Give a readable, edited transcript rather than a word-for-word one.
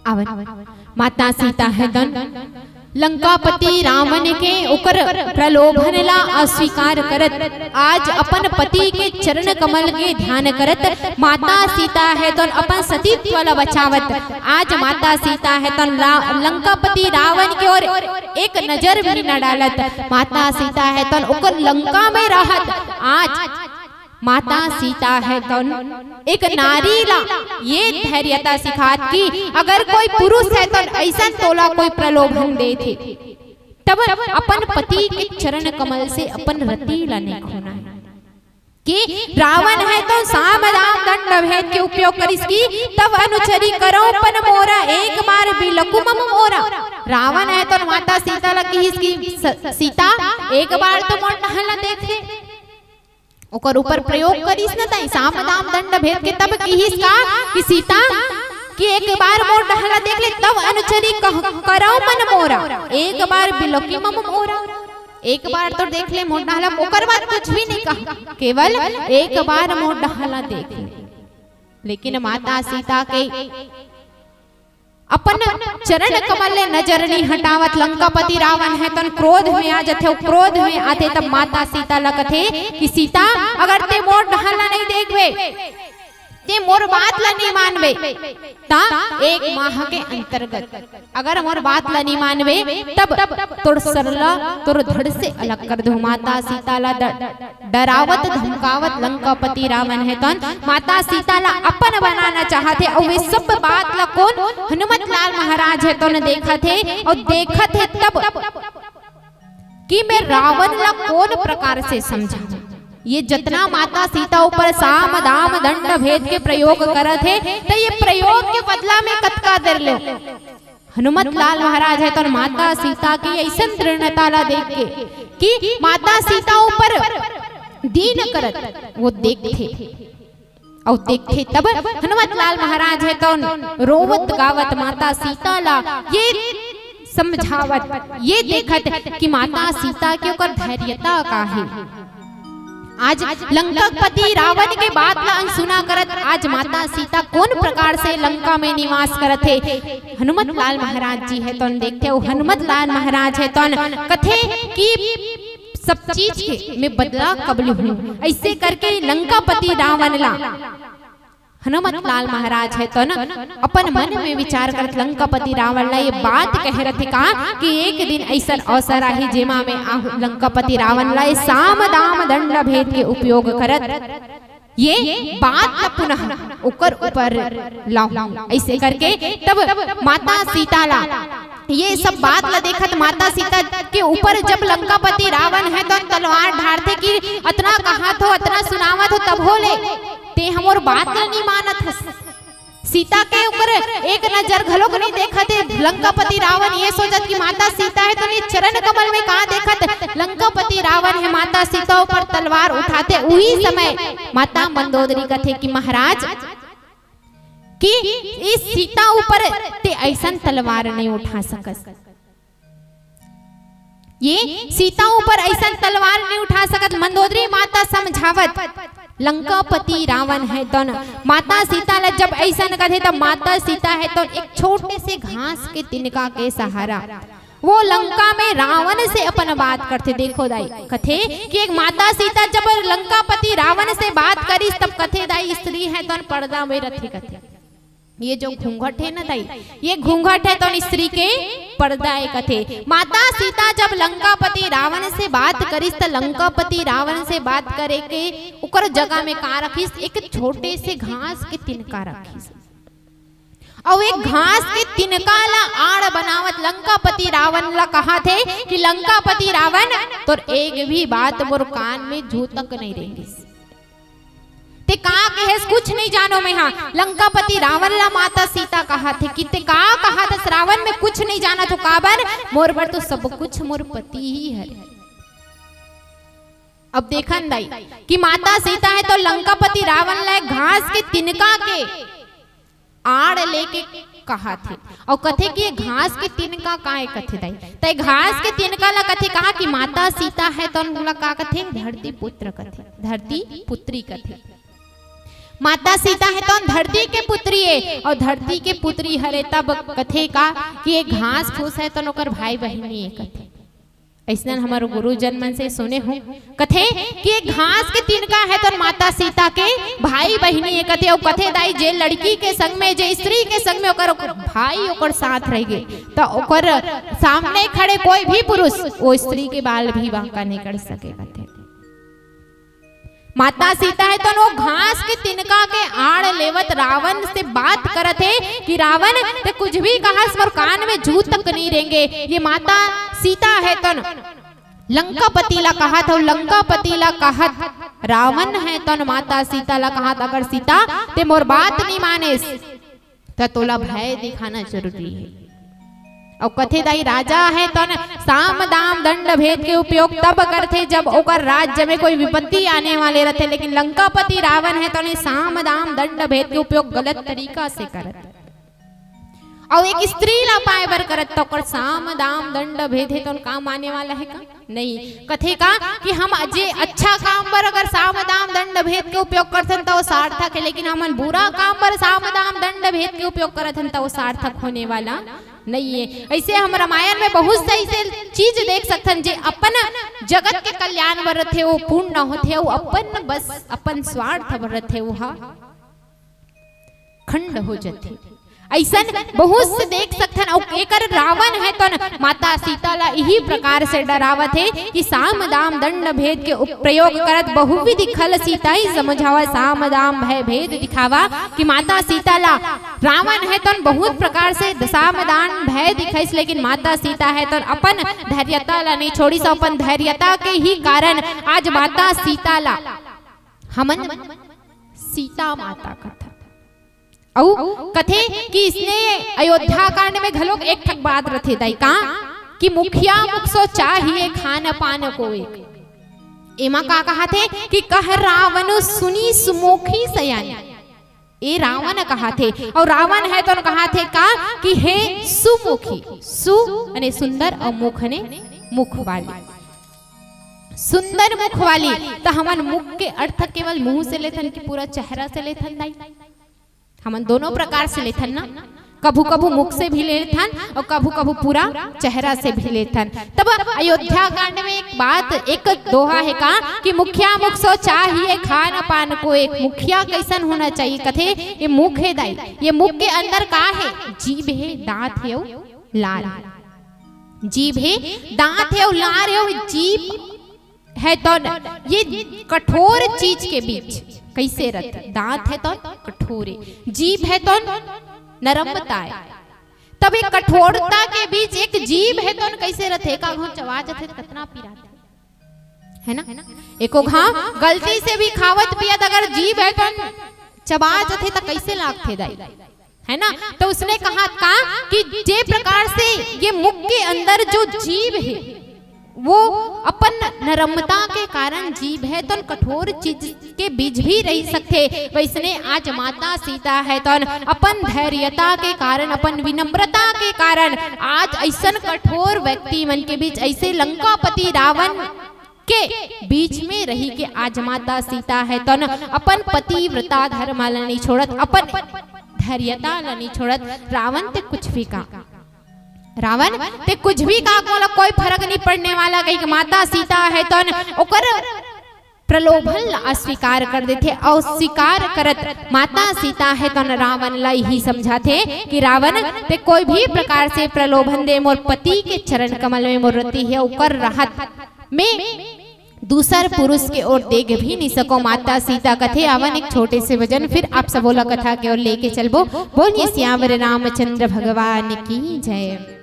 आवन माता सीता है तन लंकापति रावण के उकर प्रलोभन ला अस्वीकार करत आज अपन पति के चरण कमल के ध्यान करत माता सीता है तो अपन सतीत्व ला बचावत आज माता सीता है तो लंकापति रावण की ओर एक नजर भी न डालत माता सीता है तो उकर लंका में रहत आज माता सीता है तो एक नारी ला ये धैर्यता सिखात की अगर कोई पुरुष है तो ऐसा तोला कोई प्रलोभन दे थे तब अपन पति के चरण कमल से अपन रति ला नहीं खोना है कि रावण है तो साम दाम दंड भेद के उपयोग करिस की तब अनुचरी करो पन मोरा एक बार बिलकुम मोरा रावण है तो माता सीता ला की इसकी सीता एक बार तो मोर टहला देख ले ओकर ऊपर प्रयोग करिस न ताई साम दाम दंड भेद के तब कहिस का कि सीता कि एक बार मोर डहला देख ले तब अनुचरी करो मन मोरा एक बार बिलोकी मम मोरा एक बार तो देख ले मोर डहला ओकर बाद कुछ भी नहीं कहा केवल एक बार मोर डहला देख ले लेकिन माता सीता के अपन चरण कमल ले नजर नहीं हटावत लंकापति रावण है तन क्रोध में आ जाते क्रोध में आते तब माता सीता ला कथे कि सीता अगर ते मोर डहला नहीं देखबे ते मोर बात ला नहीं मानबे ता एक माह के अंतर्गत अगर मोर बात ला नहीं मानबे तब तोर सरला तोर धड़ से अलग कर दो माता सीता ला डरावत धमकावत लंकापति रावण है तन माता सीता ला अपन बनाना चाहते और वे सब बात ला कौन हनुमत लाल महाराज है तो ने देखा थे और देखा थे तब कि मैं रावण ला कौन प्रकार से समझा ये जितना माता सीता ऊपर साम दाम दंड भेद के प्रयोग करत है तो ये प्रयोग के बदला में कतका देर ले हनुमत लाल महाराज है तो माता सीता की ऐसा दृढ़ता ला देख के कि माता सीता ऊपर दीन करत वो देखते और देखे तब हनुमत लाल महाराज है तो रोवत गावत माता सीता ला ये समझावत ये देखत कि माता सीता के ऊपर धैर्यता का है आज लंकापति रावण के बात ला अनसुना करत आज माता सीता कौन प्रकार से लंका में निवास करत है हनुमत लाल महाराज जी है तो देखते हो हनुमत लाल महाराज है तो कथे कि सब चीज के मैं बदला कबल हूँ ऐसे करके लंकापति रावण ला हनुमत लाल महाराज है तो अपन मन में विचार कर लंकापति रावण ला ये बात कह रहे थे कहा कि एक दिन ऐसा अवसर आई जेमा में लंकापति रावण ला साम दाम दंड भेद के उपयोग करत ये बात पुनः ऊपर ऊपर लाऊं ऐसे करके तब माता सीता ला ये सब बात ला देखत माता सीता के ऊपर जब लंकापति रावण है तो तलवार ढारते कि अतना कहा तो अतना सुनावत हो तब हो ले ते हमर बात ला नहीं मानत है सीता के ऊपर एक नजर घलोक नहीं देखत है लंकापति रावण ये सोचत कि माता सीता है तो चरण कमल में कहां देखत लंकापति रावण है माता सीता ऊपर तलवार उठाते उही समय माता मंदोदरी कथे कि महाराज कि इस सीता ऊपर ते ऐसा तलवार नहीं उठा सकस ये सीता ऊपर ऐसा तलवार नहीं उठा सकत मंदोदरी माता समझावत लंकापति रावण है तो माता सीता ला जब ऐसा कथे तब माता सीता है तो एक छोटे से घास के तिनका के सहारा वो लंका में रावण से अपन बात करते देखो दाई कथे कि एक माता सीता जब लंकापति रावण से बात करी तब कथे दाई स्त्री है तो पर्दा में रथे कथे ये जो घूंघट है ना दाई ये घूंघट है तो स्त्री के पर्दा कथे माता सीता जब लंकापति रावण से बात करिस तो लंकापति रावण से बात करे के उकर जगह में का रखिस एक छोटे से घास के तिनका रखिस और एक घास के तिनका ला आड़ बनावत लंकापति रावण ला कहा थे कि लंकापति रावण तो एक भी बात मोर कान में जू तक नहीं रहेगी ते का कहेस कुछ नहीं जानो मैं हाँ लंकापति रावण ला माता सीता कहा थे कि ते का कहा था रावण में कुछ नहीं जाना तो काबर मोर पर तो सब कुछ मोर पति ही है अब देखन दाई कि माता सीता है तो लंकापति रावण ला घास के तिनका के आड़ लेके कहा थे और कथे कि घास के तिनका काहे कथे दाई ते घास के तिनका ला कथे कहा कि माता सीता है तो का कथे धरती पुत्र कथे धरती पुत्री कथे माता सीता है तो धरती के पुत्री है और धरती के पुत्री हरे तब कथे का कि ये घास फूस है तो नौकर भाई बहनी है कथे। ऐसा हमारे गुरुजन मन से सुने हूँ कथे कि एक घास के तिनका है तो माता सीता के भाई बहनी है कथे। और कथे दाई जे लड़की के संग में जे स्त्री के संग में ओकर भाई ओकर साथ रह गए तो ओकर सामने खड़े कोई भी पुरुष वो स्त्री के बाल भी बांका नहीं कर सके कथे। माता सीता है तो वो घास के तिनका के आड़ लेवत रावण से बात करत है कि रावण ते कुछ भी कहा मोर कान में जू तक नहीं रहेंगे। ये माता सीता है तो लंका पतिला कहा था, लंका पतिला कहा रावण है तो माता सीता ला कहा अगर सीता ते मोर बात नहीं माने तो तोला भय दिखाना जरूरी है। और कथे दाई राजा है तो साम दाम दंड भेद के उपयोग तब करते जब ओकर राज्य में कोई विपत्ति आने वाले रहते। लेकिन लंकापति रावण है तो साम दाम दंड भेद के उपयोग गलत तरीका से करते। और एक स्त्री ला पाए बर करत तो ओकर साम दाम दंड भेद है तो काम आने वाला है का नहीं। कथे का कि हम अजे अच्छा काम पर अगर साम दाम दंड भेद के उपयोग करथन तो सार्थक है, लेकिन हम बुरा काम पर साम दाम दंड भेद के उपयोग करथन तो सार्थक होने वाला नहीं है। ऐसे हम रामायण में बहुत सही से चीज देख सकते जे अपन जगत के कल्याण बर थे वो पूर्ण न होते, वो अपन बस अपन स्वार्थ बर थे वो खंड हो जाते। ऐसा बहुत से देख सकते हैं। और एकर रावण है तो माता सीता ला यही प्रकार से डरावत है कि साम दाम दंड भेद के प्रयोग करत बहुविधि खल सीता ही समझावा साम दाम भय भेद दिखावा कि माता सीता ला रावण है तो बहुत प्रकार से साम दाम भय दिखाइस। लेकिन माता सीता है तो अपन धैर्यता ला नहीं छोड़ी सो अपन धैर्यता के ही कारण आज माता सीता ला हमन सीता माता कथा औ कथे कि इसने अयोध्या कांड में घलोक एक ठक बात रथे दाई का कि मुखिया मुख सो चाहिए खान पान को एक एमा का कहा थे कि कह रावण सुनी सुमुखी सयानी ए रावण कहा थे। और रावण है तो कहा थे का कि हे सुमुखी सु ने सुंदर और मुख ने मुख वाली सुंदर मुख वाली। तो हमन मुख के अर्थ केवल मुंह से लेथन कि पूरा चेहरा से लेथन दाई हमन दोनों प्रकार से लेथन ना, कभू कभू मुख से भी लेथन और कभू कभू पूरा चेहरा से भी लेथन। तब अयोध्या कांड में एक बात एक दोहा है का कि मुखिया मुख सो चाहिए खान पान को एक। मुखिया कैसन होना चाहिए कथे ये मुख है दाई, ये मुख के अंदर का है जीभ है दांत है लार, जीभ है दांत है लार है। जीभ है तो ये कठोर चीज के बीच कैसे रहते, दांत है तो कठोर है, जीभ है तो नरमता है। तब एक कठोरता के बीच एक जीभ है तो कैसे रहते का घो चवा जाते कितना पीराते है ना। एको घा गलती से भी खावत पियत अगर जीभ है तो चबा जाते तो कैसे लागते दाई है ना। तो उसने कहा का कि जे प्रकार से ये मुख के अंदर जो जीभ है वो अपन नरमता के कारण जीभ है तो कठोर चीज के बीच भी रह सकते। वैसने आज माता सीता है तो अपन धैर्यता के कारण अपन विनम्रता के कारण आज ऐसा कठोर व्यक्ति मन के बीच ऐसे लंकापति रावण के बीच में रही के आज माता सीता है तो अपन पतिव्रता धर्म ला नहीं छोड़त, अपन धैर्यता ला नहीं छोड़त। रावण ते कुछ भी का रावण ते कुछ भी का कोई फर्क नहीं पड़ने वाला। कहीं माता सीता है तो ओकर प्रलोभन अस्वीकार कर देते और स्वीकार करत माता सीता है तो रावण ला ही समझाते कि रावण ते कोई भी प्रकार से प्रलोभन दे मोर पति के चरण कमल में मोर रति है ऊपर रहत में दूसर पुरुष के ओर देख भी नहीं सको। माता सीता कथे आवन एक छोटे से वजन फिर आप सबोला कथा के ओर लेके चलबो। बोलिए सियावर रामचंद्र भगवान की जय।